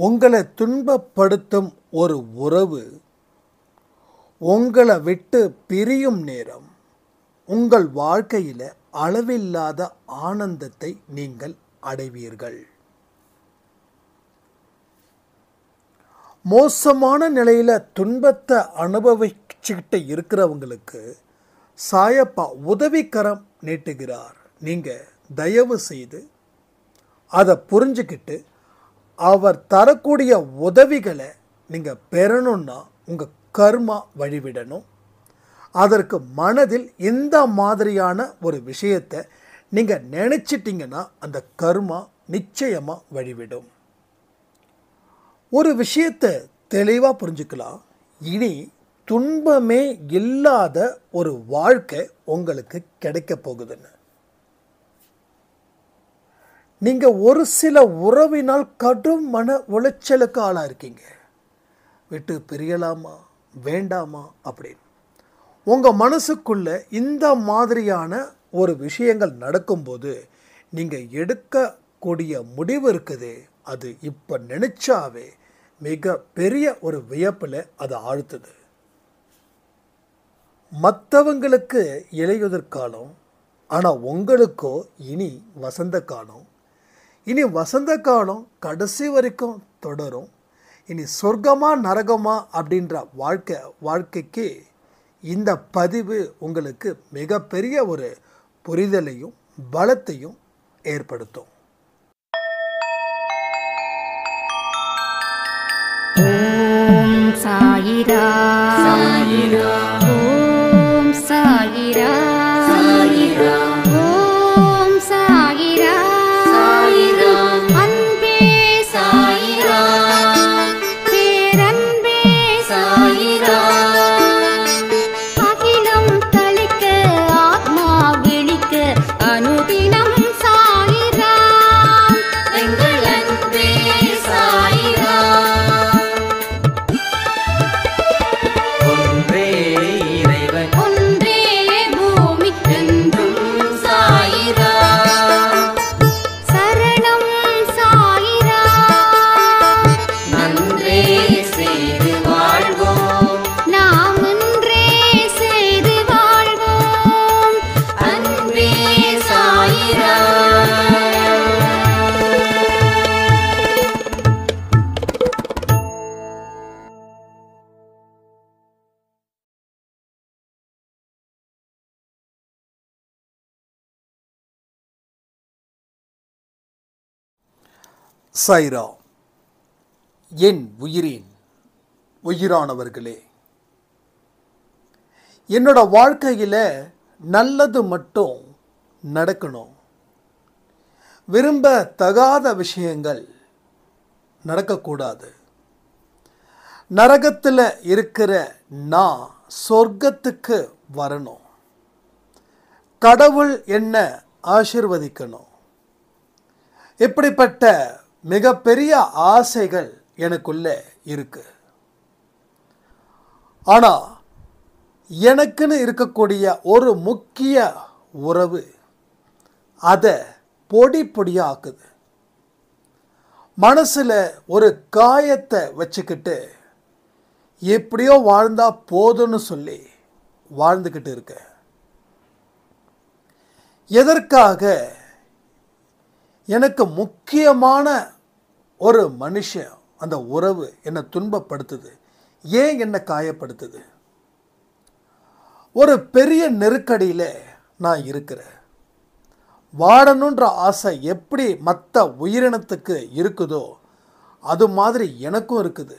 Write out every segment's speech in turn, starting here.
உங்களை துன்பப்படுத்தும் ஒரு உறவு உங்களை விட்டு பிரியும் நேரம் உங்கள் வாழ்க்கையில் அளவில்லாத ஆனந்தத்தை நீங்கள் அடைவீர்கள். மோசமான நிலையில் துன்பத்தை அனுபவிச்சுக்கிட்டு இருக்கிறவங்களுக்கு சாயப்பா உதவிக்கரம் நீட்டுகிறார். நீங்கள் தயவு செய்து அதை புரிஞ்சுக்கிட்டு அவர் தரக்கூடிய உதவிகளை நீங்கள் பெறணுன்னா உங்கள் கர்மா வழிவிடணும். அதற்கு மனதில் இந்த மாதிரியான ஒரு விஷயத்தை நீங்கள் நினச்சிட்டிங்கன்னா அந்த கர்மா நிச்சயமாக வழிவிடும். ஒரு விஷயத்தை தெளிவாக புரிஞ்சுக்கலாம். இனி துன்பமே இல்லாத ஒரு வாழ்க்கை உங்களுக்கு கிடைக்க போகுதுன்னு. நீங்கள் ஒரு சில உறவினால் கடும் மன உளைச்சலுக்கு ஆளாக இருக்கீங்க. விட்டு பிரியலாமா வேண்டாமா அப்படின்னு உங்கள் மனசுக்குள்ள இந்த மாதிரியான ஒரு விஷயங்கள் நடக்கும்போது நீங்கள் எடுக்கக்கூடிய முடிவு இருக்குது, அது இப்போ நினச்சாவே மிக பெரிய ஒரு வியப்பில் அது ஆழ்த்துது. மற்றவங்களுக்கு இலையுதிர் காலம், ஆனால் உங்களுக்கோ இனி வசந்த காலம். இனி வசந்த காலம் கடைசி வரைக்கும் தொடரும். இனி சொர்க்கமா நரகமா அப்படின்ற வாழ்க்கைக்கு இந்த பதிவு உங்களுக்கு மிகப்பெரிய ஒரு புரிதலையும் பலத்தையும் ஏற்படுத்தும். ஓம் சாயிரா சாயிரா, ஓம் சாயிரா சாயிரா, ஓம் சாயிரா சாயிரா, அன்பே சாயிரா, பேரன்பே சாயிரா, அகிலம் தளிக்க ஆத்மா விழிக்க அனுதினம் சாயிரா, எங்கள் அன்பே சாயிரா. சாயிரா. என் உயிரின் உயிரானவர்களே, என்னோட வாழ்க்கையில் நல்லது மட்டும் நடக்கணும். விரும்ப தகாத விஷயங்கள் நடக்கக்கூடாது. நரகத்தில் இருக்கிற நான் சொர்க்கத்துக்கு வரணும். கடவுள் என்ன ஆசீர்வதிக்கணும். இப்படிப்பட்ட மிகப்பெரிய ஆசைகள் எனக்குள்ளே இருக்கு. ஆனால் எனக்குன்னு இருக்கக்கூடிய ஒரு முக்கிய உறவு அதை பொடி பொடியாக ஆக்குது. மனசில் ஒரு காயத்தை வச்சுக்கிட்டு எப்படியோ வாழ்ந்தா போதும்னு சொல்லி வாழ்ந்துக்கிட்டு இருக்க. எதற்காக? எனக்கு முக்கியமான ஒரு மனுஷன், அந்த உறவு என்னை துன்பப்படுத்துது. ஏன் என்னை காயப்படுத்துது? ஒரு பெரிய நெருக்கடியில் நான் இருக்கிறேன். வாழணுன்ற ஆசை எப்படி மற்ற உயிரினத்துக்கு இருக்குதோ அது மாதிரி எனக்கும் இருக்குது.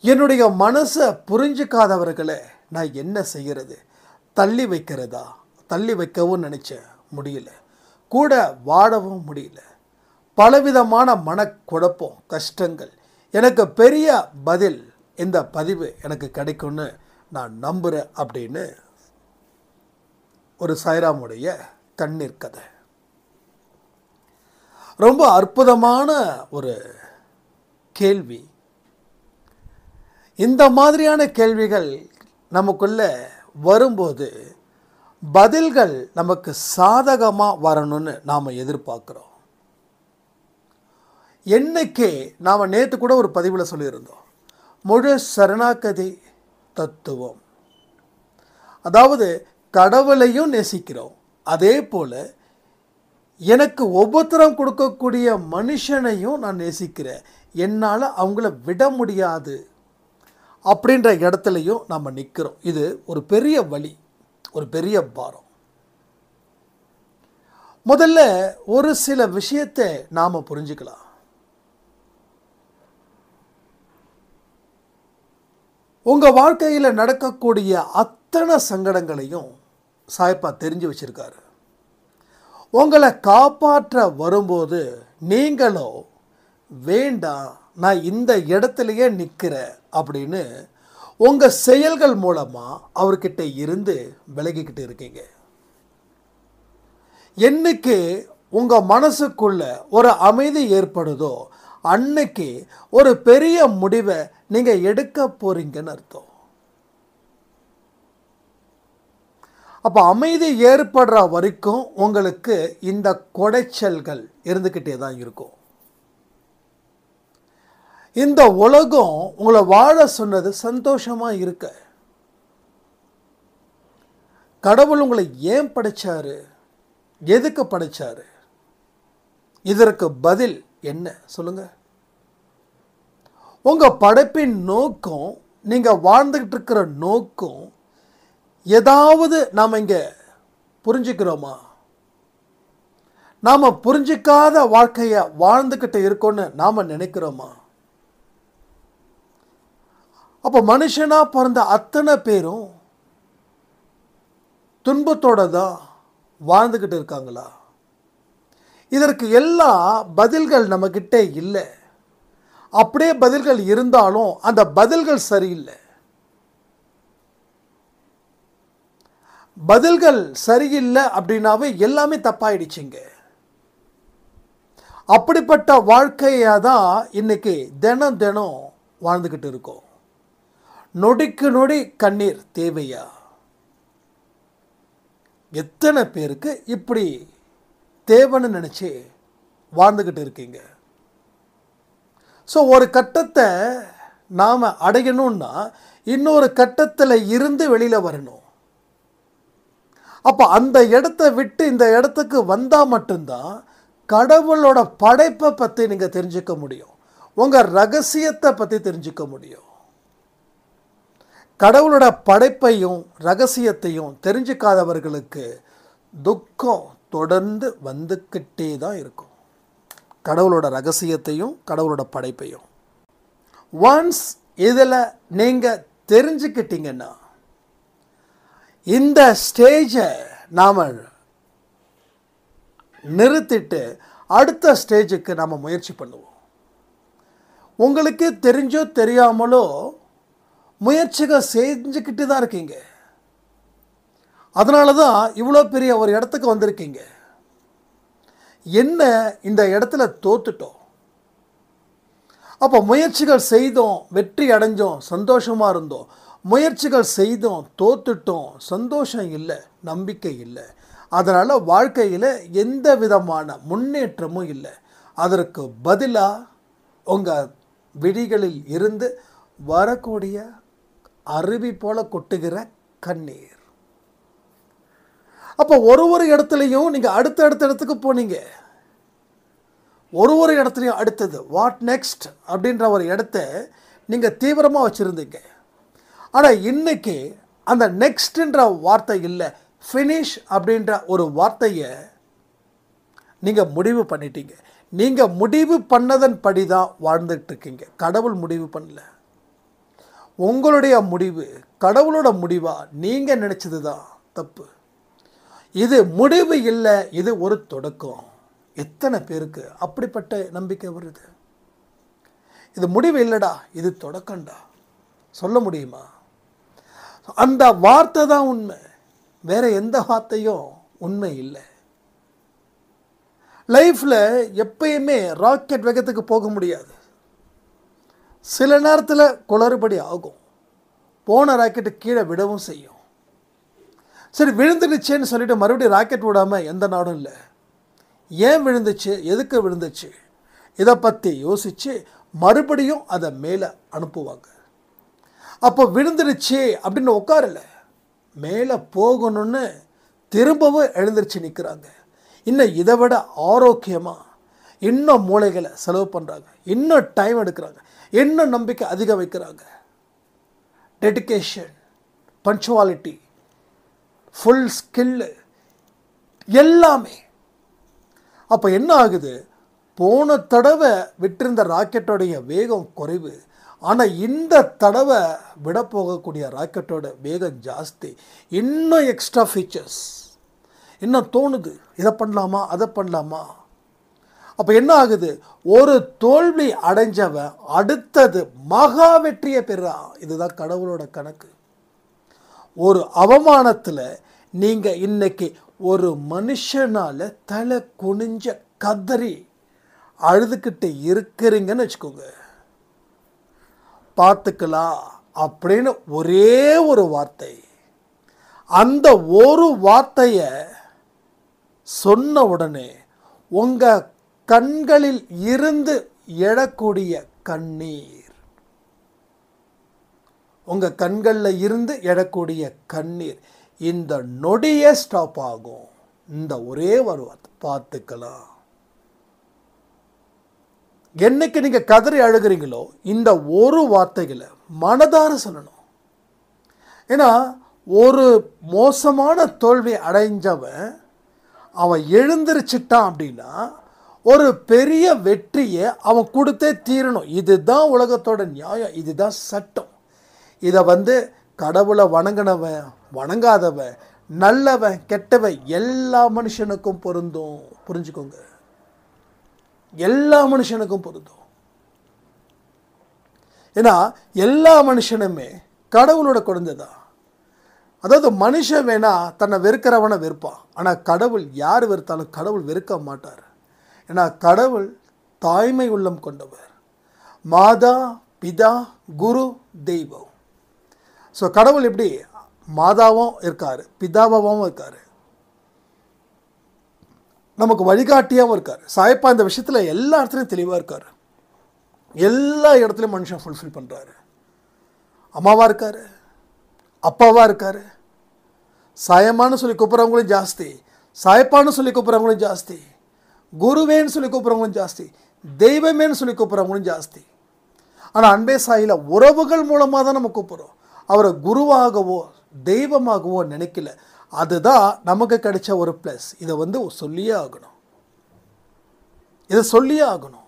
என்னுடைய மனசை புரிஞ்சிக்காதவர்களை நான் என்ன செய்கிறது? தள்ளி வைக்கிறதா? தள்ளி வைக்கவும் நினச்சேன், முடியல. கூட வாழவும் முடியல. பலவிதமான மனக்குழப்பம், கஷ்டங்கள். எனக்கு பெரிய பதில் இந்த பதிவு எனக்கு கிடைக்கும்னு நான் நம்புகிறேன் அப்படின்னு ஒரு சாய்ராமுடைய கண்ணீர் கதை. ரொம்ப அற்புதமான ஒரு கேள்வி. இந்த மாதிரியான கேள்விகள் நமக்குள்ள வரும்போது பதில்கள் நமக்கு சாதகமாக வரணும்னு நாம் எதிர்பார்க்குறோம். என்னைக்கே நாம் நேற்று கூட ஒரு பதிவில் சொல்லியிருந்தோம், முழு சரணாகதி தத்துவம். அதாவது கடவுளையும் நேசிக்கிறோம், அதே போல் எனக்கு உபத்திரம் கொடுக்கக்கூடிய மனுஷனையும் நான் நேசிக்கிறேன், என்னால் அவங்கள விட முடியாது அப்படின்ற இடத்துலையும் நாம் நிற்கிறோம். இது ஒரு பெரிய வழி, ஒரு பெரிய பாரம். முதல்ல ஒரு சில விஷயத்தை நாம் புரிஞ்சுக்கலாம். உங்கள் வாழ்க்கையில் நடக்கக்கூடிய அத்தனை சங்கடங்களையும் சாய்ப்பா தெரிஞ்சு வச்சிருக்காரு. உங்களை காப்பாற்ற வரும்போது நீங்களோ வேண்டாம், நான் இந்த இடத்துலையே நிற்கிறேன் அப்படின்னு உங்கள் செயல்கள் மூலமாக அவர்கிட்ட இருந்து விலகிக்கிட்டு இருக்கீங்க. என்னைக்கு உங்கள் மனசுக்குள்ள ஒரு அமைதி ஏற்படுதோ அன்னைக்கு ஒரு பெரிய முடிவை நீங்கள் எடுக்க போறீங்கன்னு அர்த்தம். அப்போ அமைதி ஏற்படுற வரைக்கும் உங்களுக்கு இந்த குடைச்சல்கள் இருந்துக்கிட்டே தான் இருக்கும். இந்த உலகம் உங்களை வாழ சொன்னது சந்தோஷமாக இருக்க. கடவுள் உங்களை ஏன் படைச்சாரு, எதுக்கு படைச்சாரு? இதற்கு பதில் என்ன சொல்லுங்க? உங்கள் படைப்பின் நோக்கம், நீங்கள் வாழ்ந்துக்கிட்டு இருக்கிற நோக்கம் ஏதாவது நாம் இங்கே புரிஞ்சுக்கிறோமா? நாம் புரிஞ்சிக்காத வாழ்க்கையை வாழ்ந்துக்கிட்டு இருக்கோன்னு நாம் நினைக்கிறோமா? அப்போ மனுஷனாக பிறந்த அத்தனை பேரும் துன்பத்தோடு தான் வாழ்ந்துக்கிட்டு இருக்காங்களா? இதற்கு எல்லா பதில்கள் நம்மக்கிட்ட இல்லை. அப்படியே பதில்கள் இருந்தாலும் அந்த பதில்கள் சரியில்லை. பதில்கள் சரியில்லை அப்படின்னாவே எல்லாமே தப்பாயிடுச்சுங்க. அப்படிப்பட்ட வாழ்க்கையாக தான் இன்னைக்கு தினம் தினம் வாழ்ந்துக்கிட்டு இருக்கோம். நொடிக்கு நொடி கண்ணீர் தேவையா? எத்தனை பேருக்கு இப்படி தேவைன்னு நினச்சி வாழ்ந்துக்கிட்டு இருக்கீங்க? ஸோ ஒரு கட்டத்தை நாம் அடையணும்னா இன்னொரு கட்டத்தில் இருந்து வெளியில் வரணும். அப்போ அந்த இடத்த விட்டு இந்த இடத்துக்கு வந்தால் மட்டும்தான் கடவுளோட படைப்பை பற்றி நீங்கள் தெரிஞ்சுக்க முடியும், உங்கள் ரகசியத்தை பற்றி தெரிஞ்சுக்க முடியும். கடவுளோட படைப்பையும் ரகசியத்தையும் தெரிஞ்சுக்காதவர்களுக்கு துக்கம் தொடர்ந்து வந்துக்கிட்டே தான் இருக்கும். கடவுளோட ரகசியத்தையும் கடவுளோட படைப்பையும் ஒன்ஸ் இதில் நீங்கள் தெரிஞ்சுக்கிட்டீங்கன்னா இந்த ஸ்டேஜை நாம் நிறுத்திட்டு அடுத்த ஸ்டேஜுக்கு நாம் முயற்சி பண்ணுவோம். உங்களுக்கு தெரிஞ்சோ தெரியாமலோ முயற்சிகள் செஞ்சுக்கிட்டு தான் இருக்கீங்க. அதனால தான் இவ்வளோ பெரிய ஒரு இடத்துக்கு வந்திருக்கீங்க. என்ன இந்த இடத்துல தோத்துட்டோம். அப்போ முயற்சிகள் செய்தோம், வெற்றி அடைஞ்சோம், சந்தோஷமாக இருந்தோம். முயற்சிகள் செய்தோம், தோத்துட்டோம், சந்தோஷம் இல்லை, நம்பிக்கை இல்லை. அதனால் வாழ்க்கையில் எந்த விதமான முன்னேற்றமும் இல்லை. அதற்கு பதிலாக உங்கள் விழிகளில் இருந்து வரக்கூடிய அருவி போல கொட்டுகிற கண்ணீர். அப்போ ஒரு இடத்துலையும் நீங்கள் அடுத்த இடத்துக்கு போனீங்க. ஒரு இடத்துலையும் அடுத்தது வாட் நெக்ஸ்ட் அப்படின்ற ஒரு இடத்த நீங்கள் தீவிரமாக வச்சுருந்தீங்க. ஆனால் இன்னைக்கு அந்த நெக்ஸ்ட்ன்ற வார்த்தை இல்லை, ஃபினிஷ் அப்படின்ற ஒரு வார்த்தையை நீங்கள் முடிவு பண்ணிட்டீங்க. நீங்கள் முடிவு பண்ணதன் படி தான் வாழ்ந்துட்டு இருக்கீங்க. கடவுள் முடிவு பண்ணல. உங்களுடைய முடிவு கடவுளோட முடிவா நீங்கள் நினச்சது தான் தப்பு. இது முடிவு இல்லை, இது ஒரு தொடக்கம். எத்தனை பேருக்கு அப்படிப்பட்ட நம்பிக்கை வருது? இது முடிவு இல்லைடா, இது தொடக்கம்டா சொல்ல முடியுமா? அந்த வார்த்தை தான் உண்மை, வேற எந்த வார்த்தையும் உண்மை இல்லை. லைஃப்பில் எப்பயுமே ராக்கெட் வேகத்துக்கு போக முடியாது. சில நேரத்தில் குளறுபடி ஆகும், போன ராக்கெட்டு கீழே விடவும் செய்யும். சரி விழுந்துடுச்சேன்னு சொல்லிட்டு மறுபடியும் ராக்கெட் விடாமல் எந்த நாடும் இல்லை. ஏன் விழுந்துச்சு, எதுக்கு விழுந்துச்சு, இதை பற்றி யோசித்து மறுபடியும் அதை மேலே அனுப்புவாங்க. அப்போ விழுந்துருச்சு அப்படின்னு உட்காரல, மேலே போகணும்னு திரும்பவும் எழுந்திருச்சு நிற்கிறாங்க. இன்னும் இதை விட ஆரோக்கியமாக இன்னும் மூளைகளை செலவு பண்ணுறாங்க, இன்னும் டைம் எடுக்கிறாங்க, இன்னும் நம்பிக்கை அதிகம் வைக்கிறாங்க. டெடிகேஷன், பங்க்சுவாலிட்டி, ஃபுல் ஸ்கில்லு எல்லாமே. அப்போ என்ன ஆகுது, போன தடவை விட்டிருந்த ராக்கெட்டோடைய வேகம் குறைவு, ஆனால் இந்த தடவை விட போகக்கூடிய ராக்கெட்டோட வேகம் ஜாஸ்தி, இன்னும் எக்ஸ்ட்ரா ஃபீச்சர்ஸ், இன்னும் தோணுது இதை பண்ணலாமா அதை பண்ணலாமா. அப்போ என்ன ஆகுது, ஒரு தோல்வி அடைஞ்சவன் அடுத்தது மகா வெற்றியை பெறான். இதுதான் கடவுளோட கணக்கு. ஒரு அவமானத்தில் நீங்கள் இன்னைக்கு ஒரு மனுஷனால் தலை குனிஞ்ச கதறி அழுதுகிட்டு இருக்கிறீங்கன்னு வச்சுக்கோங்க, பார்த்துக்கலாம் அப்படின்னு ஒரே ஒரு வார்த்தை, அந்த ஒரு வார்த்தையை சொன்ன உடனே உங்கள் கண்களில் இருந்து எழக்கூடிய கண்ணீர், உங்கள் கண்களில் இருந்து எழக்கூடிய கண்ணீர் இந்த நொடியே ஸ்டாப் ஆகும். இந்த ஒரே ஒரு வார்த்தை, பார்த்துக்கலாம். என்னைக்கு நீங்கள் கதறி அழுகிறீங்களோ இந்த ஒரு வார்த்தைகளை மனதார சொல்லணும். ஏன்னா ஒரு மோசமான தோல்வி அடைஞ்சவன் அவன் எழுந்திருச்சிட்டான் அப்படின்னா ஒரு பெரிய வெற்றியை அவன் கொடுத்தே தீரணும். இதுதான் உலகத்தோட நியாயம், இதுதான் சட்டம். இதை கடவுளை வணங்கினவன் வணங்காதவன் நல்லவன் கெட்டவன் எல்லா மனுஷனுக்கும் பொருந்தும். புரிஞ்சுக்கோங்க, எல்லா மனுஷனுக்கும் பொருந்தும். ஏன்னா எல்லா மனுஷனுமே கடவுளோட குழந்தைதான். அதாவது மனுஷன் வேணா தன்னை வெறுக்கிறவனை வெறுப்பான், ஆனால் கடவுள் யார் வெறுத்தாலும் கடவுள் வெறுக்க மாட்டார். ஏன்னா கடவுள் தாய்மை உள்ளம் கொண்டவர், மாதா பிதா குரு தெய்வம். ஸோ கடவுள் எப்படி மாதாவும் இருக்கார், பிதாவாகவும் இருக்கார், நமக்கு வழிகாட்டியாகவும் இருக்கார். சாயப்பா இந்த விஷயத்தில் எல்லா இடத்துலையும் தெளிவாக இருக்கார், எல்லா இடத்துலையும் மனுஷன் ஃபுல்ஃபில் பண்ணுறாரு. அம்மாவாக இருக்கார், அப்பாவாக இருக்கார், சாயம்மான்னு சொல்லி கூப்பிட்றவங்களும் ஜாஸ்தி, சாயப்பான்னு சொல்லி கூப்பிட்றவங்களும் ஜாஸ்தி, குருவேன்னு சொல்லி கூப்பிட்றவங்களும் ஜாஸ்தி, தெய்வமேன்னு சொல்லி கூப்பிட்றவங்களும் ஜாஸ்தி. ஆனால் அன்பே சாயில உறவுகள் மூலமாக தான் நம்ம கூப்பிட்றோம், அவரை குருவாகவோ தெய்வமாகவோ நினைக்கல. அதுதான் நமக்கு கிடைச்ச ஒரு ப்ளஸ். இதை சொல்லியே ஆகணும், இதை சொல்லியே ஆகணும்.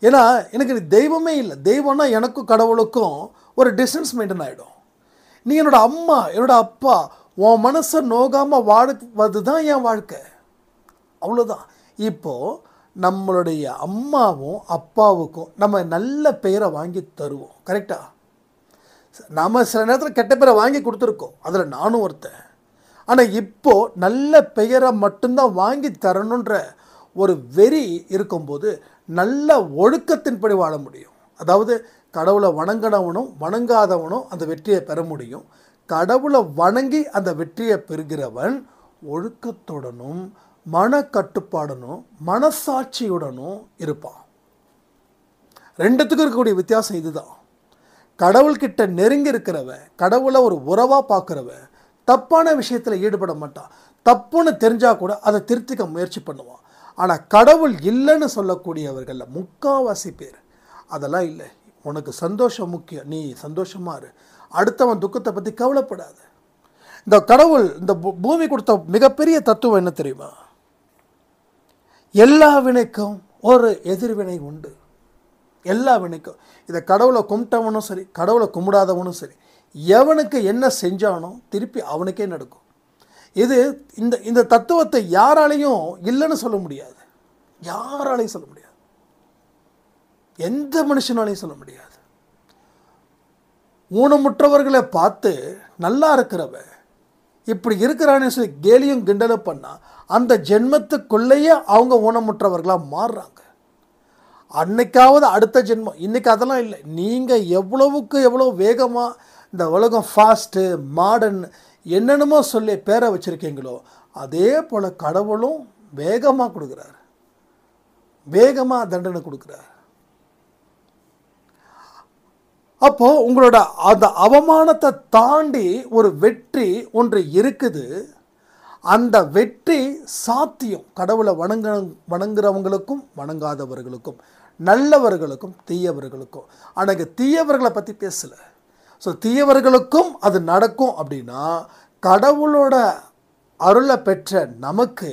ஏன்னா எனக்கு தெய்வமே இல்லை, தெய்வம்னா எனக்கும் கடவுளுக்கும் ஒரு டிஸ்டன்ஸ் மெயின்டைன் ஆகிடும். நீ என்னோட அம்மா என்னோட அப்பா, உன் மனசை நோகாமல் வாழ்வது தான் என் வாழ்க்கை, அவ்வளோதான். இப்போது நம்மளுடைய அம்மாவும் அப்பாவுக்கும் நம்ம நல்ல பெயரை வாங்கி தருவோம், கரெக்டாக? நம்ம சில நேரத்தில் கெட்ட பேரை வாங்கி கொடுத்துருக்கோம், அதில் நானும் ஒருத்தன். ஆனால் இப்போது நல்ல பெயரை மட்டும்தான் வாங்கி தரணுன்ற ஒரு வெறி இருக்கும்போது நல்ல ஒழுக்கத்தின்படி வாழ முடியும். அதாவது கடவுளை வணங்கினவனும் வணங்காதவனும் அந்த வெற்றியை பெற முடியும். கடவுளை வணங்கி அந்த வெற்றியை பெறுகிறவன் ஒழுக்கத்துடனும் மனக்கட்டுப்பாடனும் மனசாட்சியுடனும் இருப்பான். ரெண்டுத்துக்கும் இருக்கக்கூடிய வித்தியாசம் இதுதான். கடவுள்கிட்ட நெருங்கி இருக்கிறவன், கடவுளை ஒரு உறவாக பார்க்குறவன் தப்பான விஷயத்தில் ஈடுபட மாட்டான். தப்புன்னு தெரிஞ்சால் கூட அதை திருத்திக்க முயற்சி பண்ணுவான். ஆனால் கடவுள் இல்லைன்னு சொல்லக்கூடியவர்களில் முக்கால்வாசி பேர் அதெல்லாம் இல்லை, உனக்கு சந்தோஷம் முக்கியம், நீ சந்தோஷமாக இரு, அடுத்தவன் துக்கத்தை பற்றி கவலைப்படாது. இந்த கடவுள் இந்த பூமி கொடுத்த மிகப்பெரிய தத்துவம் என்ன தெரியுமா? எல்லா வினைக்கும் ஒரு எதிர்வினை உண்டு, எல்லா வினைக்கும். இதை கடவுளை கும்பிட்டவனும் சரி கடவுளை கும்பிடாதவனும் சரி எவனுக்கு என்ன செஞ்சானோ திருப்பி அவனுக்கே நடக்கும். இது இந்த தத்துவத்தை யாராலையும் இல்லைன்னு சொல்ல முடியாது, யாராலையும் சொல்ல முடியாது, எந்த மனுஷனாலையும் சொல்ல முடியாது. ஊனமுற்றவர்களை பார்த்து நல்லா இருக்கிறவன் இப்படி இருக்கிறான்னு சொல்லி கேலியும் கிண்டலும் பண்ணால் அந்த ஜென்மத்துக்குள்ளேயே அவங்க ஊனமுற்றவர்களாக மாறுறாங்க. அன்னைக்காவது அடுத்த ஜென்மம், இன்றைக்கி அதெல்லாம் இல்லை. நீங்கள் எவ்வளவுக்கு எவ்வளோ வேகமாக இந்த உலகம் ஃபாஸ்ட்டு மாடர்ன் என்னென்னமோ சொல்லி பேரை வச்சுருக்கீங்களோ அதே போல் கடவுளும் வேகமாக கொடுக்குறாரு. வேகமாக தண்டனை கொடுக்குறார். அப்போது உங்களோட அந்த அவமானத்தை தாண்டி ஒரு வெற்றி ஒன்று இருக்குது. அந்த வெற்றி சாத்தியம் கடவுளை வணங்குறவங்களுக்கும் வணங்காதவர்களுக்கும், நல்லவர்களுக்கும் தீயவர்களுக்கும். ஆனால் தீயவர்களை பற்றி பேசலை. ஸோ தீயவர்களுக்கும் அது நடக்கும் அப்படின்னா கடவுளோட அருளை பெற்ற நமக்கு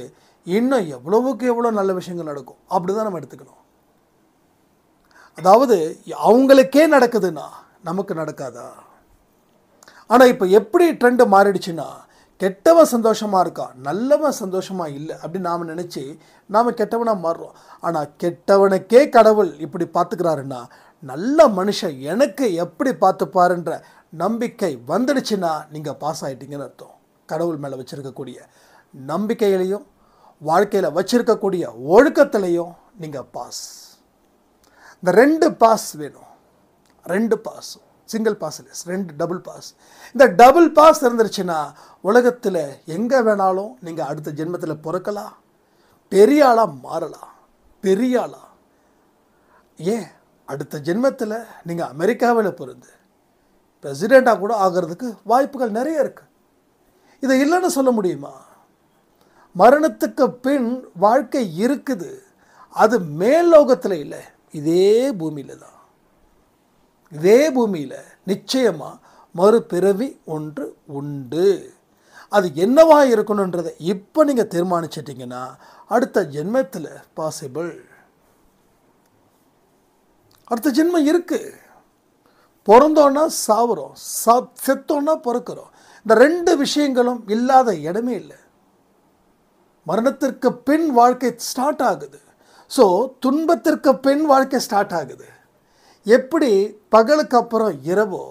இன்னும் எவ்வளவுக்கு எவ்வளோ நல்ல விஷயங்கள் நடக்கும். அப்படி தான் நம்ம எடுத்துக்கணும். அதாவது அவங்களுக்கே நடக்குதுன்னா நமக்கு நடக்காதா? ஆனால் இப்போ எப்படி ட்ரெண்டு மாறிடுச்சுன்னா, கெட்டவன் சந்தோஷமாக இருக்கான், நல்லவன் சந்தோஷமாக இல்லை அப்படின்னு நாம் நினச்சி நாம் கெட்டவனாக மாறுறோம். ஆனால் கெட்டவனுக்கே கடவுள் இப்படி பார்த்துக்கிறாருன்னா, நல்ல மனுஷன் எனக்கு எப்படி பார்த்துப்பாருன்ற நம்பிக்கை வந்துடுச்சுன்னா நீங்கள் பாஸ் ஆகிட்டீங்கன்னு அர்த்தம். கடவுள் மேலே வச்சுருக்கக்கூடிய நம்பிக்கையிலையும் வாழ்க்கையில் வச்சுருக்கக்கூடிய ஒழுக்கத்திலையும் நீங்கள் பாஸ். இந்த 2 பாஸ் வேணும். 2 பாஸ், சிங்கிள் பாஸ் இல்லை, 2 டபுள் பாஸ். இந்த டபுள் பாஸ் இருந்துருச்சுன்னா உலகத்தில் எங்கே வேணாலும் நீங்கள் அடுத்த ஜென்மத்தில் பிறக்கலாம், பெரிய ஆளாக மாறலாம். பெரிய ஆளாக ஏன் அடுத்த ஜென்மத்தில் நீங்கள் அமெரிக்காவில் பிறந்து பிரசிடெண்ட்டாக கூட ஆகிறதுக்கு வாய்ப்புகள் நிறைய இருக்குது. இதை இல்லைன்னு சொல்ல முடியுமா? மரணத்துக்கு பின் வாழ்க்கை இருக்குது. அது மேல் லோகத்தில் இல்லை, இதே பூமியில் தான். இதே பூமியில் நிச்சயமாக மறுபிறவி ஒன்று உண்டு. அது என்னவா இருக்கணுன்றதை இப்போ நீங்கள் தீர்மானிச்சிட்டிங்கன்னா அடுத்த ஜென்மத்தில் பாசிபிள். அடுத்த ஜென்மம் இருக்குது. பிறந்தோன்னா சாவுறோம், செத்தோன்னா பிறக்கிறோம். இந்த 2 விஷயங்களும் இல்லாத இடமே இல்லை. மரணத்திற்கு பின் வாழ்க்கை ஸ்டார்ட் ஆகுது. ஸோ துன்பத்திற்கு பின் வாழ்க்கை ஸ்டார்ட் ஆகுது. எப்படி பகலுக்கு அப்புறம் இரவோ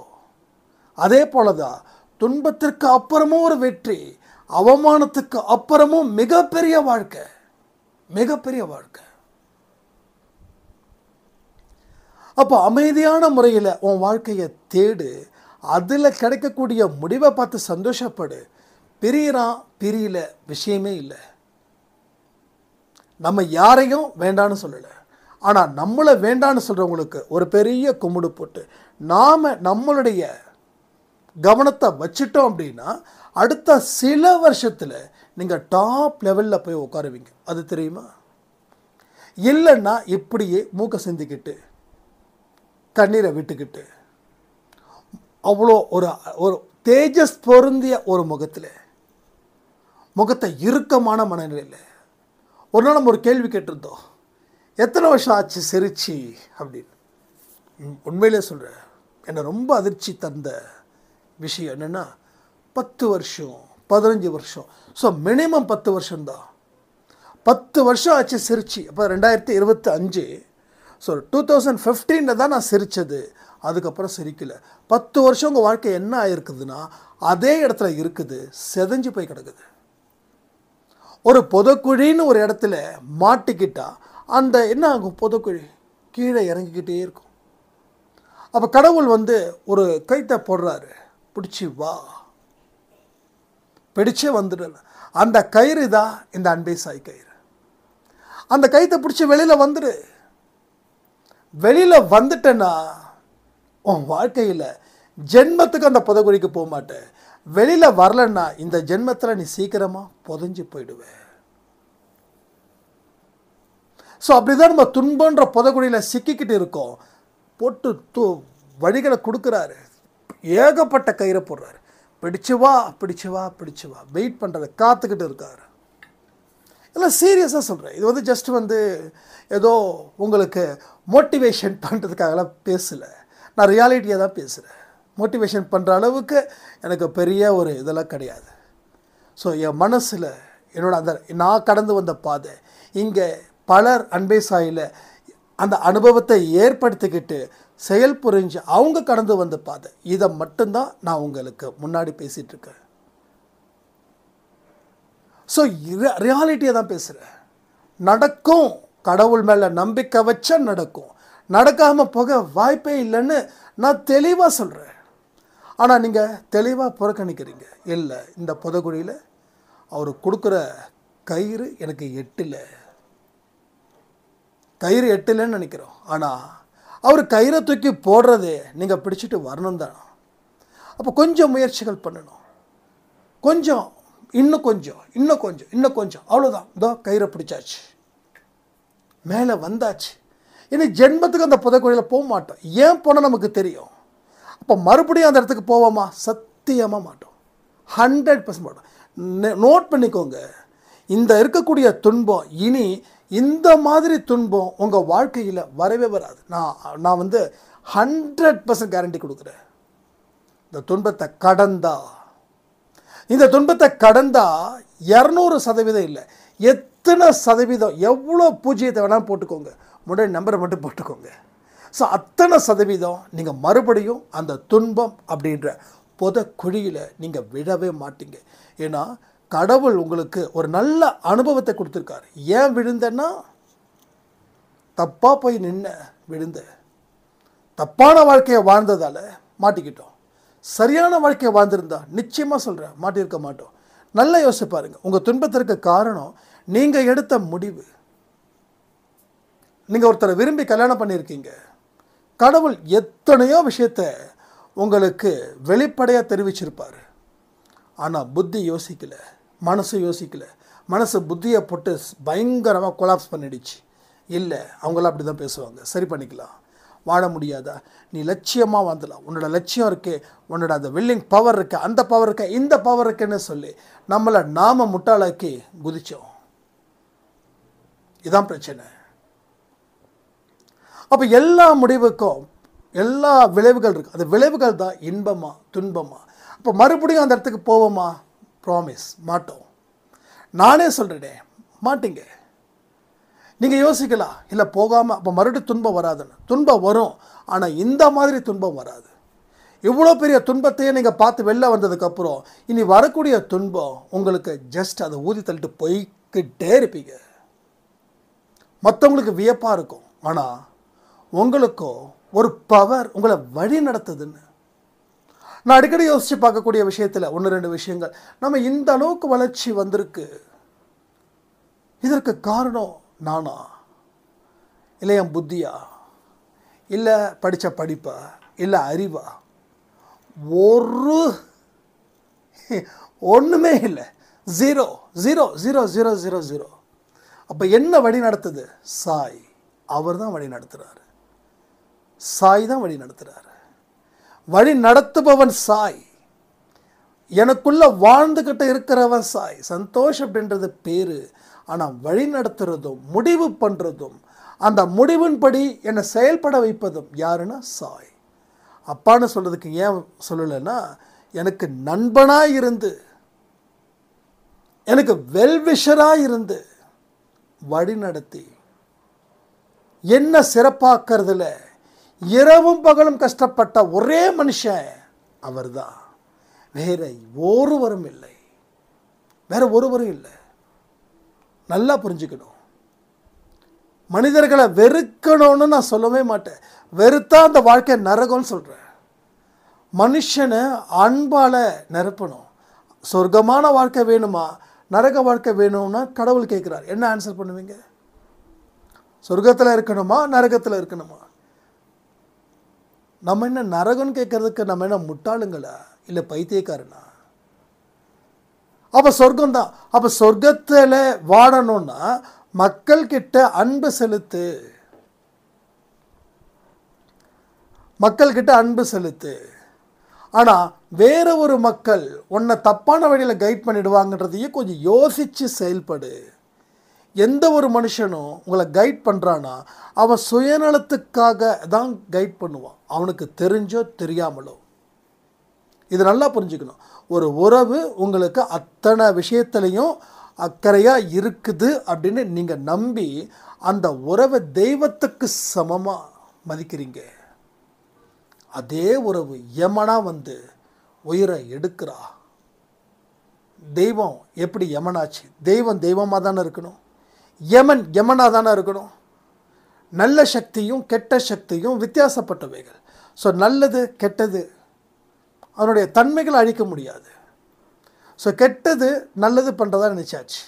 அதே போல தான் துன்பத்திற்கு அப்புறமும் ஒரு வெற்றி, அவமானத்துக்கு அப்புறமும் மிகப்பெரிய வாழ்க்கை. மிகப்பெரிய வாழ்க்கை. அப்போ அமைதியான முறையில் உன் வாழ்க்கையை தேடு. அதில் கிடைக்கக்கூடிய முடிவை பார்த்து சந்தோஷப்படு. பிரியல விஷயமே இல்லை. நம்ம யாரையும் வேண்டான்னு சொல்லலை. ஆனால் நம்மளை வேண்டான்னு சொல்கிறவங்களுக்கு ஒரு பெரிய கும்பிடு போட்டு நாம் நம்மளுடைய கவனத்தை வச்சிட்டோம் அப்படின்னா அடுத்த சில வருஷத்தில் நீங்கள் டாப் லெவலில் போய் உட்காருவீங்க. அது தெரியுமா? இல்லைன்னா இப்படியே மூக்கை சிந்திக்கிட்டு கண்ணீரை விட்டுக்கிட்டு அவ்வளோ ஒரு தேஜஸ் பொருந்திய ஒரு முகத்தை இறுக்கமான மனநிலையில் ஒரு நாள் நம்ம ஒரு கேள்வி கேட்டிருந்தோம், எத்தனை வருஷம் ஆச்சு சிரிச்சு அப்படின்னு. உண்மையிலே சொல்கிறேன், என்னை ரொம்ப அதிர்ச்சி தந்த விஷயம் என்னென்னா 10 வருஷம் 15 வருஷம். ஸோ மினிமம் 10 வருஷம்தான். 10 வருஷம் ஆச்சு சிரிச்சு. அப்போ 2025. ஸோ 2015 தான் நான் சிரித்தது. அதுக்கப்புறம் சிரிக்கலை. 10 வருஷம் உங்கள் வாழ்க்கை என்ன ஆகிருக்குதுன்னா அதே இடத்துல இருக்குது, செதஞ்சு போய் கிடக்குது. ஒரு புதக்குழின்னு ஒரு இடத்துல மாட்டிக்கிட்டா அந்த என்ன ஆகும்? புதக்குழி கீழே இறங்கிக்கிட்டே இருக்கும். அப்போ கடவுள் ஒரு கைத்தை போடுறாரு, பிடிச்சி வா, பிடிச்சே வந்துடு. அந்த கயிறு தான் இந்த அன்பே சாய் கயிறு. அந்த கைத்தை பிடிச்சி வெளியில் வந்துடு. வெளியில் வந்துட்டேன்னா உன் வாழ்க்கையில் ஜென்மத்துக்கு அந்த புதக்குழிக்கு போக மாட்டேன். வெளியில் வரலன்னா இந்த ஜென்மத்தில் நீ சீக்கிரமாக புதஞ்சு போயிடுவேன். ஸோ அப்படி தான் நம்ம துன்பன்ற புதக்குழியில் சிக்கிக்கிட்டு இருக்கோம். போட்டு வழிகளை கொடுக்குறாரு, ஏகப்பட்ட கயிறை போடுறாரு. பிடிச்சு வா பிடிச்சு வா பிடிச்சு வா, வெயிட் பண்ணுறத காத்துக்கிட்டு இருக்காரு. எல்லாம் சீரியஸாக சொல்கிறேன். இது ஜஸ்ட் ஏதோ உங்களுக்கு மோட்டிவேஷன் பண்ணுறதுக்காகலாம் பேசலை. நான் ரியாலிட்டியாக தான் பேசுகிறேன். மோட்டிவேஷன் பண்ணுற அளவுக்கு எனக்கு பெரிய ஒரு இதெல்லாம் கிடையாது. ஸோ என் மனசில் என்னோட நான் கடந்து வந்த பாதை, இங்கே பலர் அன்பே சாயில் அந்த அனுபவத்தை ஏற்படுத்திக்கிட்டு செயல் புரிஞ்சு அவங்க கடந்து வந்த பாதை, இதை மட்டும்தான் நான் உங்களுக்கு முன்னாடி பேசிகிட்ருக்கேன். ஸோ ரியாலிட்டியை தான் பேசுகிறேன். நடக்கும். கடவுள் மேலே நம்பிக்கை வச்சா நடக்கும். நடக்காமல் போக வாய்ப்பே இல்லைன்னு நான் தெளிவாக சொல்கிறேன். ஆனால் நீங்கள் தெளிவாக புறக்கணிக்கிறீங்க. இல்லை, இந்த புதக்குழியில் அவர் கொடுக்குற கயிறு எனக்கு எட்டலை. கயிறு எட்டலைன்னு நினைக்கிறோம். ஆனால் அவர் கயிறை தூக்கி போடுறதே நீங்கள் பிடிச்சிட்டு வரணும் தான். அப்போ கொஞ்சம் முயற்சிகள் பண்ணணும். கொஞ்சம், இன்னும் கொஞ்சம், இன்னும் கொஞ்சம், இன்னும் கொஞ்சம், அவ்வளோதான். இதோ கயிறை பிடிச்சாச்சு, மேலே வந்தாச்சு. இனி ஜென்மத்துக்கு அந்த புதைக்குழியில் போக மாட்டோம். ஏன் போனால் நமக்கு தெரியும். அப்போ மறுபடியும் அந்த இடத்துக்கு போவோமா? சத்தியமாக மாட்டோம். 100% மாட்டோம். நோட் பண்ணிக்கோங்க, இந்த இருக்கக்கூடிய துன்பம் இனி இந்த மாதிரி துன்பம் உங்கள் வாழ்க்கையில் வரவே வராது. நான் 100% கேரண்டி கொடுக்குறேன். இந்த துன்பத்தை கடந்தா, இந்த துன்பத்தை கடந்தா 200% இல்லை, எத்தனை சதவீதம், எவ்வளோ பூஜ்ஜியத்தை வேணாலும் போட்டுக்கோங்க, முன்னாடி நம்பரை மட்டும் போட்டுக்கோங்க. ஸோ அத்தனை சதவீதம் நீங்கள் மறுபடியும் அந்த துன்பம் அப்படின்ற புதைக்குழியில் நீங்கள் விழவே மாட்டீங்க. ஏன்னா கடவுள் உங்களுக்கு ஒரு நல்ல அனுபவத்தை கொடுத்துருக்காரு. ஏன் விழுந்தேன்னா, தப்பாக போய் விழுந்த, தப்பான வாழ்க்கையை வாழ்ந்ததால் மாட்டிக்கிட்டோம். சரியான வாழ்க்கையை வாழ்ந்திருந்தா நிச்சயமாக சொல்கிறேன் மாட்டியிருக்க மாட்டோம். நல்லா யோசிச்சு பாருங்கள். உங்கள் துன்பத்திற்கு காரணம் நீங்கள் எடுத்த முடிவு. நீங்கள் ஒருத்தரை விரும்பி கல்யாணம் பண்ணியிருக்கீங்க. கடவுள் எத்தனையோ விஷயத்தை உங்களுக்கு வெளிப்படையாக தெரிவிச்சிருப்பார். ஆனால் புத்தி யோசிக்கலை, மனசு யோசிக்கலை. மனசு புத்தியை போட்டு பயங்கரமாக கொலாப்ஸ் பண்ணிடுச்சு. இல்லை, அவங்களாம் அப்படி தான் பேசுவாங்க. சரி பண்ணிக்கலாம், வாழ முடியாதா, நீ லட்சியமாக வாழ்ந்துடலாம், உன்னோட லட்சியம் இருக்கே, உன்னோட அந்த வில்லிங் பவர் இருக்கு, அந்த பவர் இருக்க, இந்த பவர் இருக்குன்னு சொல்லி நம்மளை நாம முட்டாளாக்கி குதித்தோம். இதுதான் பிரச்சனை. அப்போ எல்லா முடிவுக்கும் எல்லா விளைவுகள் இருக்குது. அந்த விளைவுகள் தான் இன்பமா துன்பமா. அப்போ மறுபடியும் அந்த இடத்துக்கு போவோமா? ப்ராமிஸ் மாட்டோம். நானே சொல்கிறேனே, மாட்டீங்க. நீங்கள் யோசிக்கலாம், இல்லை போகாமல் அப்போ மறுபடியும் துன்பம் வராதுன்னு. துன்பம் வரும், ஆனால் இந்த மாதிரி துன்பம் வராது. இவ்வளோ பெரிய துன்பத்தையே நீங்கள் பார்த்து வெளில வந்ததுக்கப்புறம் இனி வரக்கூடிய துன்பம் உங்களுக்கு ஜஸ்ட் அதை ஊதி தள்ளிட்டு போய்கிட்டே இருப்பீங்க. மற்றவங்களுக்கு வியப்பாக இருக்கும், ஆனால் உங்களுக்கும் ஒரு பவர் உங்களை வழி நடத்துதுன்னு. நான் அடிக்கடி யோசித்து பார்க்கக்கூடிய விஷயத்தில் 1-2 விஷயங்கள். நம்ம இந்த அளவுக்கு வளர்ச்சி வந்திருக்கு, இதற்கு காரணம் நானா, இல்லை என் புத்தியா, இல்லை படித்த படிப்பா, இல்லை அறிவா? ஒன்றுமே இல்லை. 0 0 0 0 0 0. அப்போ என்ன வழி நடத்துது? சாய். அவர் தான் வழி நடத்துகிறார். சாய் தான் வழி நடத்துகிறார். வழி நடத்துபவன் சாய். எனக்குள்ள வாழ்ந்துக்கிட்ட இருக்கிறவன் சாய். சந்தோஷ் அப்படின்றது பேர். ஆனால் வழி நடத்துறதும் முடிவு பண்ணுறதும் அந்த முடிவின்படி என்னை செயல்பட வைப்பதும் யாருன்னா சாய். அப்பான்னு சொல்கிறதுக்கு ஏன் சொல்லலைன்னா, எனக்கு நண்பனாக இருந்து, எனக்கு வெல்விஷராக இருந்து வழி நடத்தி என்ன சிறப்பாக்குறதுல இரவும் பகலும் கஷ்டப்பட்ட ஒரே மனுஷன் அவர் தான். வேற ஒருவரும் இல்லை, வேற ஒருவரும் இல்லை. நல்லா புரிஞ்சுக்கணும். மனிதர்களை வெறுக்கணும்னு நான் சொல்லவே மாட்டேன். வெறுத்தா அந்த வாழ்க்கை நரகம்னு சொல்கிறேன். மனுஷனை அன்பால் நிரப்பணும். சொர்க்கமான வாழ்க்கை வேணுமா, நரக வாழ்க்கை வேணும்னா கடவுள் கேட்குறார். என்ன ஆன்சர் பண்ணுவீங்க? சொர்க்கத்தில் இருக்கணுமா, நரகத்தில் இருக்கணுமா? நம்ம என்ன நரகம்னு கேட்கறதுக்கு நம்ம என்ன முட்டாளுங்களா, இல்லை பைத்தியக்காரனா? அப்போ சொர்க்கம் தான். அப்போ சொர்க்கத்தில் வாழணும்னா மக்கள்கிட்ட அன்பு செலுத்து, மக்கள்கிட்ட அன்பு செலுத்து. ஆனால் வேற ஒரு மக்கள் உன்னை தப்பான வழியில் கைட் பண்ணிடுவாங்கன்றதையும் கொஞ்சம் யோசித்து செயல்படு. எந்த ஒரு மனுஷனும் உங்களை கைட் பண்ணுறான்னா அவன் சுயநலத்துக்காக தான் கைட் பண்ணுவான், அவனுக்கு தெரிஞ்சோ தெரியாமலோ. இது நல்லா புரிஞ்சுக்கணும். ஒரு உறவு உங்களுக்கு அத்தனை விஷயத்துலையும் அக்கறையாக இருக்குது அப்படின்னு நீங்கள் நம்பி அந்த உறவை தெய்வத்துக்கு சமமாக மதிக்கிறீங்க. அதே உறவு யமனா வந்து உயிரை எடுக்கிறா. தெய்வம் எப்படி யமனாச்சு? தெய்வம் தெய்வமாக தானே இருக்கணும், யமன் யமனாக தானே இருக்கணும். நல்ல சக்தியும் கெட்ட சக்தியும் வித்தியாசப்பட்டவைகள். ஸோ நல்லது கெட்டது அதனுடைய தன்மைகளை அழிக்க முடியாது. ஸோ கெட்டது நல்லது பண்ணுறதா நினச்சாச்சு.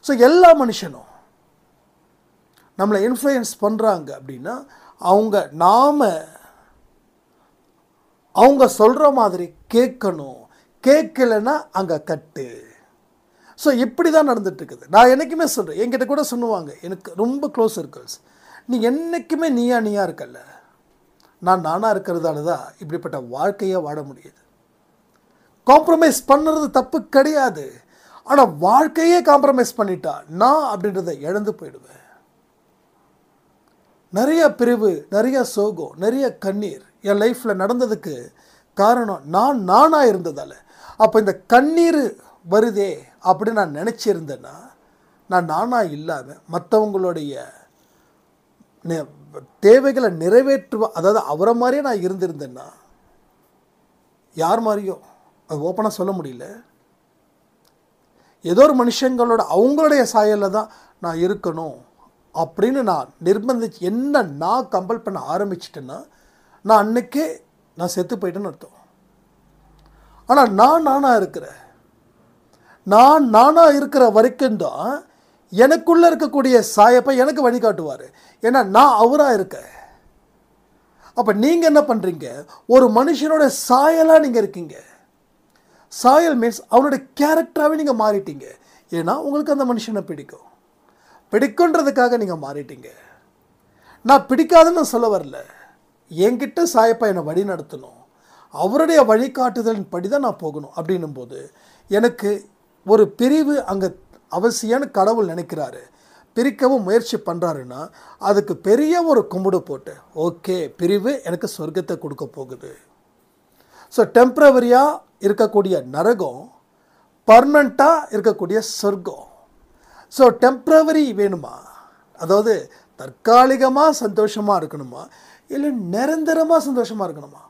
ஸோ எல்லா மனுஷனும் நம்மளை இன்ஃப்ளூயன்ஸ் பண்ணுறாங்க அப்படின்னா அவங்க சொல்கிற மாதிரி கேட்கணும். கேட்கலைன்னா அங்கே கட்டு. ஸோ இப்படி தான் நடந்துகிட்ருக்குது. நான் என்றைக்குமே சொல்கிறேன், என்கிட்ட கூட சொல்லுவாங்க, எனக்கு ரொம்ப க்ளோஸ் சர்க்கிள்ஸ், நீ என்றைக்குமே நீயா இருக்கல்ல, நான் நானாக இருக்கிறதால தான் இப்படிப்பட்ட வாழ்க்கையை வாழ முடியுது. காம்ப்ரமைஸ் பண்ணுறது தப்பு கிடையாது. ஆனால் வாழ்க்கையே காம்ப்ரமைஸ் பண்ணிட்டா நான் அப்படின்றத இழந்து போயிடுவேன். நிறைய பிரிவு, நிறைய சோகம், நிறைய கண்ணீர் என் லைஃப்பில் நடந்ததுக்கு காரணம் நானாக இருந்ததால். அப்போ இந்த கண்ணீர் வருதே அப்படின்னு நான் நினச்சிருந்தேன்னா, நான் நானாக இல்லாமல் மற்றவங்களுடைய தேவைகளை அதாவது அவரை மாதிரியே நான் இருந்திருந்தேன்னா, யார் மாதிரியோ அது ஓப்பனாக சொல்ல முடியல, ஏதோ ஒரு மனுஷங்களோட அவங்களுடைய சாயலில் தான் நான் இருக்கணும் அப்படின்னு நான் நிர்பந்திச்சு என்ன நான் கம்பல் பண்ண ஆரம்பிச்சிட்டேன்னா, நான் அன்னைக்கே நான் செத்து போயிட்டேன்னு அர்த்தம். ஆனால் நானாக இருக்கிறேன். நானாக இருக்கிற வரைக்கும் தான் எனக்குள்ளே இருக்கக்கூடிய சாயப்பை எனக்கு வழிகாட்டுவார். ஏன்னா நான் அவராக இருக்கேன். அப்போ நீங்கள் என்ன பண்ணுறீங்க, ஒரு மனுஷனோட சாயலாக நீங்கள் இருக்கீங்க. சாயல் மீன்ஸ் அவனோட கேரக்டராகவே நீங்கள் மாறிட்டீங்க. ஏன்னா உங்களுக்கு அந்த மனுஷனை பிடிக்குன்றதுக்காக நீங்கள் மாறிட்டீங்க. நான் பிடிக்காதுன்னு சொல்ல வரல, என்கிட்ட சாயப்பா என்னை வழி நடத்தணும், அவருடைய வழிகாட்டுதலின் படி தான் நான் போகணும். அப்படின்னும் போது எனக்கு ஒரு பிரிவு அங்கே அவசியம்னு கடவுள் நினைக்கிறாரு, பிரிக்கவும் முயற்சி பண்ணுறாருன்னா அதுக்கு பெரிய ஒரு கும்பிடு போட்டு, ஓகே பிரிவு எனக்கு சொர்க்கத்தை கொடுக்க போகுது. ஸோ டெம்ப்ரவரியாக இருக்கக்கூடிய நரகம், பர்மனண்ட்டாக இருக்கக்கூடிய சொர்க்கம். ஸோ டெம்ப்ரவரி வேணுமா, அதாவது தற்காலிகமாக சந்தோஷமாக இருக்கணுமா, இல்லை நிரந்தரமாக சந்தோஷமாக இருக்கணுமா?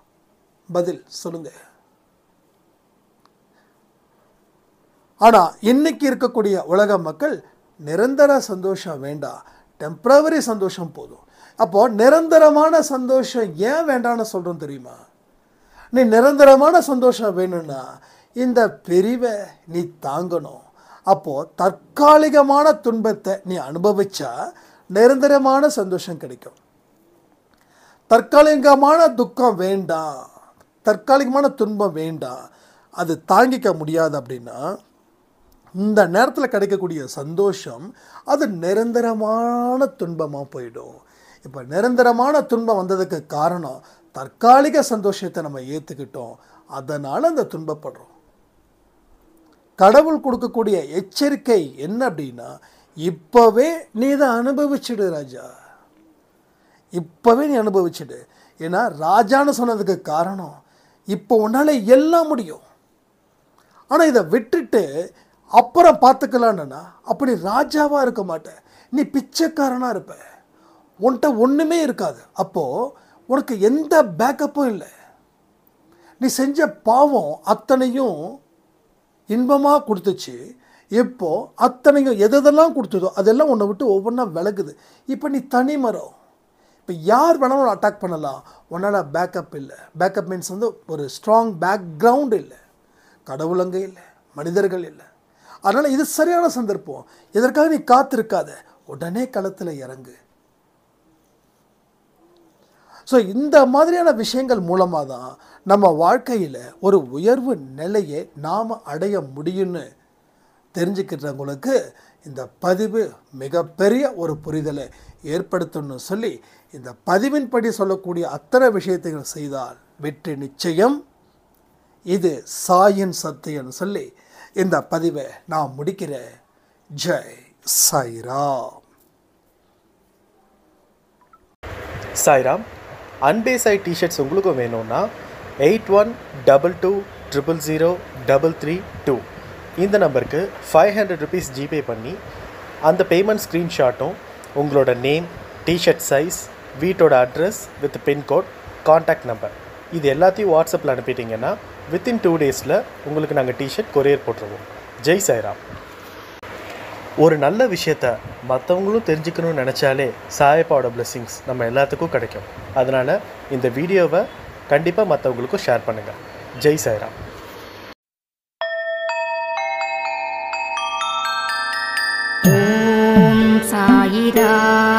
பதில் சொல்லுங்கள். ஆனால் இன்னைக்கு இருக்கக்கூடிய உலக மக்கள் நிரந்தர சந்தோஷம் வேண்டாம், டெம்ப்ரவரி சந்தோஷம் போதும். அப்போது நிரந்தரமான சந்தோஷம் ஏன் வேண்டான்னு சொல்கிறோம் தெரியுமா? நீ நிரந்தரமான சந்தோஷம் வேணும்னா இந்த பிரிவை நீ தாங்கணும். அப்போது தற்காலிகமான துன்பத்தை நீ அனுபவிச்சா நிரந்தரமான சந்தோஷம் கிடைக்கும். தற்காலிகமான துக்கம் வேண்டாம், தற்காலிகமான துன்பம் வேண்டாம், அது தாங்கிக்க முடியாது அப்படின்னா இந்த நேரத்தில் கிடைக்கக்கூடிய சந்தோஷம் அது நிரந்தரமான துன்பமாக போயிடும். இப்போ நிரந்தரமான துன்பம் வந்ததுக்கு காரணம் தற்காலிக சந்தோஷத்தை நம்ம ஏற்றுக்கிட்டோம், அதனால் அந்த துன்பப்படுறோம். கடவுள் கொடுக்கக்கூடிய எச்சரிக்கை என்ன அப்படின்னா, இப்போவே நீ இதை அனுபவிச்சுடு ராஜா, இப்போவே நீ அனுபவிச்சுடு. ஏன்னா ராஜான்னு சொன்னதுக்கு காரணம் இப்போ உன்னால் எல்லாம் முடியும். ஆனால் இதை விட்டுட்டு அப்புறம் பார்த்துக்கலான்னா அப்படி ராஜாவாக இருக்க மாட்டேன், நீ பிச்சைக்காரனாக இருப்ப, உன்கிட்ட ஒன்றுமே இருக்காது. அப்போது உனக்கு எந்த பேக்கப்பும் இல்லை. நீ செஞ்ச பாவம் அத்தனையும் இன்பமாக கொடுத்துச்சு, இப்போது அத்தனையும் எதெல்லாம் கொடுத்ததோ அதெல்லாம் உன்னை விட்டு ஒவ்வொன்றா விலகுது. இப்போ நீ தனி மரம். இப்போ யார் வேணாலும் அட்டாக் பண்ணலாம், உன்னால் பேக்கப் இல்லை. பேக்கப் மீன்ஸ் வந்து ஒரு ஸ்ட்ராங் பேக்ரவுண்ட் இல்லை, கடவுள் அங்கே இல்லை, மனிதர்கள் இல்லை. அதனால் இது சரியான சந்தர்ப்பம். இதற்காக நீ காத்திருக்காத, உடனே களத்தில் இறங்கு. ஸோ இந்த மாதிரியான விஷயங்கள் மூலமாக தான் நம்ம வாழ்க்கையில் ஒரு உயர்வு நிலையை நாம் அடைய முடியும்னு தெரிஞ்சுக்கிறவங்களுக்கு இந்த பதிவு மிகப்பெரிய ஒரு புரிதலை ஏற்படுத்தணும்னு சொல்லி, இந்த பதிவின்படி சொல்லக்கூடிய அத்தனை விஷயத்தையும் செய்தால் வெற்றி நிச்சயம், இது சாயின் சத்தியம்னு சொல்லி இந்த பதிவை நான் முடிக்கிறேன். ஜெய் சாய்ராம். சாய்ராம். அன்பே சாய் டிஷர்ட்ஸ் உங்களுக்கும் வேணும்னா 8122000332 இந்த நம்பருக்கு 500 rupees ஜிபே பண்ணி அந்த பேமெண்ட் ஸ்க்ரீன்ஷாட்டும் உங்களோட நேம், டிஷர்ட் சைஸ், வீட்டோட address with pincode, contact number இது எல்லாத்தையும் வாட்ஸ்அப்பில் அனுப்பிட்டீங்கன்னா வித்தின் 2 days உங்களுக்கு நாங்கள் டிஷர்ட் கொரியர் போட்டுருவோம். ஜெய் சாய்ராம். ஒரு நல்ல விஷயத்த மற்றவங்களும் தெரிஞ்சுக்கணும்னு நினச்சாலே சாயப்பாவோட பிளெஸிங்ஸ் நம்ம எல்லாத்துக்கும் கிடைக்கும். அதனால் இந்த வீடியோவை கண்டிப்பாக மற்றவங்களுக்கும் ஷேர் பண்ணுங்கள். ஜெய் சாய்ராம். ஓம் சாயிராம்.